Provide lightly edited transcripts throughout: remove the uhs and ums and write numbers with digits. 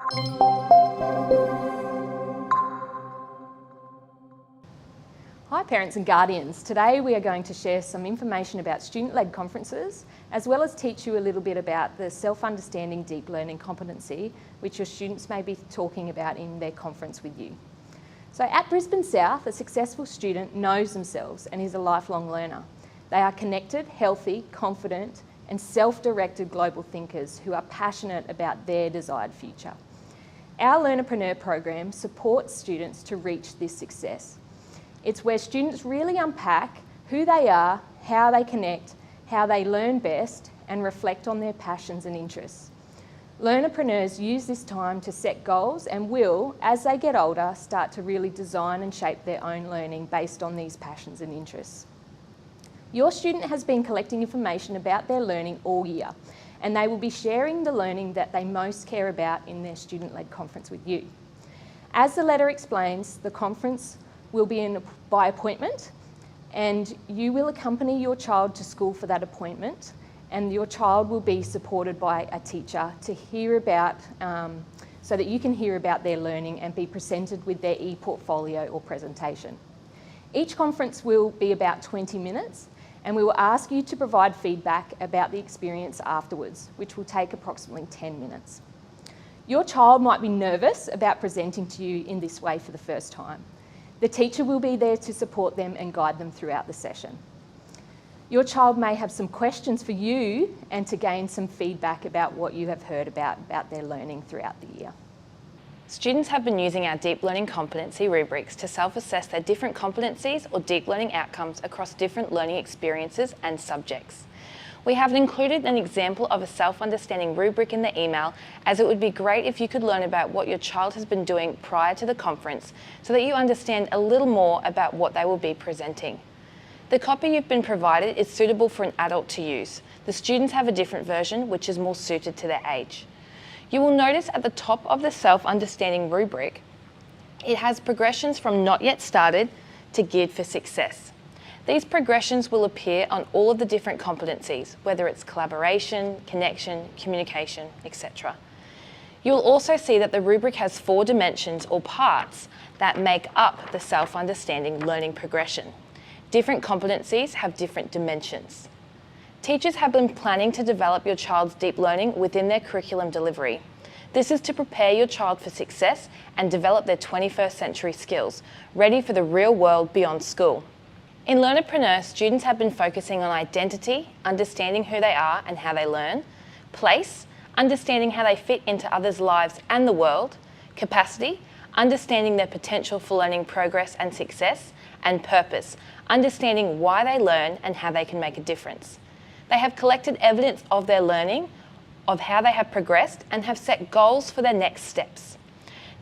Hi parents and guardians. Today we are going to share some information about student-led conferences, as well as teach you a little bit about the self-understanding deep learning competency, which your students may be talking about in their conference with you. So at Brisbane South, a successful student knows themselves and is a lifelong learner. They are connected, healthy, confident and self-directed global thinkers who are passionate about their desired future. Our Learnerpreneur program supports students to reach this success. It's where students really unpack who they are, how they connect, how they learn best, and reflect on their passions and interests. Learnerpreneurs use this time to set goals and will, as they get older, start to really design and shape their own learning based on these passions and interests. Your student has been collecting information about their learning all year, and they will be sharing the learning that they most care about in their student-led conference with you. As the letter explains, the conference will be by appointment, and you will accompany your child to school for that appointment, and your child will be supported by a teacher to hear about, so that you can hear about their learning and be presented with their e-portfolio or presentation. Each conference will be about 20 minutes, and we will ask you to provide feedback about the experience afterwards, which will take approximately 10 minutes. Your child might be nervous about presenting to you in this way for the first time. The teacher will be there to support them and guide them throughout the session. Your child may have some questions for you and to gain some feedback about what you have heard about their learning throughout the year. Students have been using our deep learning competency rubrics to self-assess their different competencies or deep learning outcomes across different learning experiences and subjects. We have included an example of a self-understanding rubric in the email, as it would be great if you could learn about what your child has been doing prior to the conference so that you understand a little more about what they will be presenting. The copy you've been provided is suitable for an adult to use. The students have a different version which is more suited to their age. You will notice at the top of the self-understanding rubric, it has progressions from not yet started to geared for success. These progressions will appear on all of the different competencies, whether it's collaboration, connection, communication, etc. You'll also see that the rubric has 4 dimensions or parts that make up the self-understanding learning progression. Different competencies have different dimensions. Teachers have been planning to develop your child's deep learning within their curriculum delivery. This is to prepare your child for success and develop their 21st century skills, ready for the real world beyond school. In Learnerpreneur, students have been focusing on identity, understanding who they are and how they learn, place, understanding how they fit into others' lives and the world, capacity, understanding their potential for learning progress and success, and purpose, understanding why they learn and how they can make a difference. They have collected evidence of their learning, of how they have progressed, and have set goals for their next steps.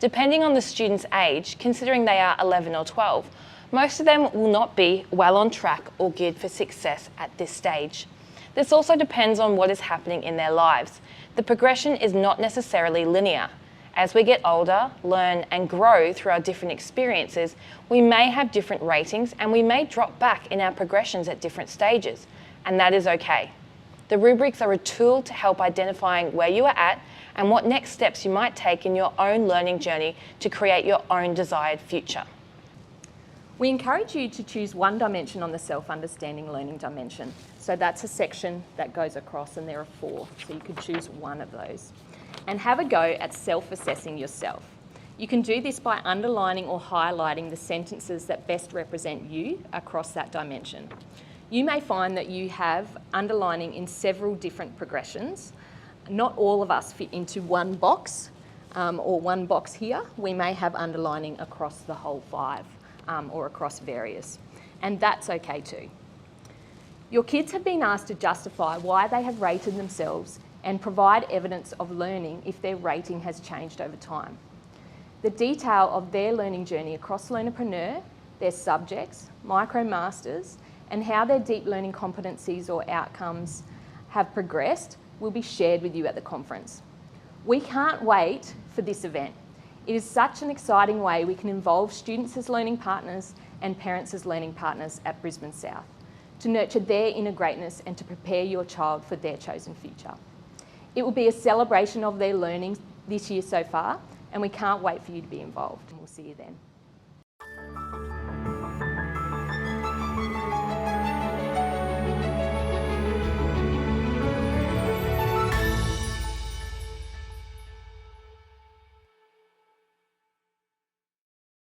Depending on the student's age, considering they are 11 or 12, most of them will not be well on track or geared for success at this stage. This also depends on what is happening in their lives. The progression is not necessarily linear. As we get older, learn and grow through our different experiences, we may have different ratings and we may drop back in our progressions at different stages, and that is okay. The rubrics are a tool to help identifying where you are at and what next steps you might take in your own learning journey to create your own desired future. We encourage you to choose one dimension on the self-understanding learning dimension. So that's a section that goes across, and there are 4, so you could choose one of those. And have a go at self-assessing yourself. You can do this by underlining or highlighting the sentences that best represent you across that dimension. You may find that you have underlining in several different progressions. Not all of us fit into one box or one box here. We may have underlining across the whole 5 or across various, and that's okay too. Your kids have been asked to justify why they have rated themselves and provide evidence of learning if their rating has changed over time. The detail of their learning journey across Learnerpreneur, their subjects, MicroMasters, and how their deep learning competencies or outcomes have progressed will be shared with you at the conference. We can't wait for this event. It is such an exciting way we can involve students as learning partners and parents as learning partners at Brisbane South to nurture their inner greatness and to prepare your child for their chosen future. It will be a celebration of their learning this year so far, and we can't wait for you to be involved. And we'll see you then.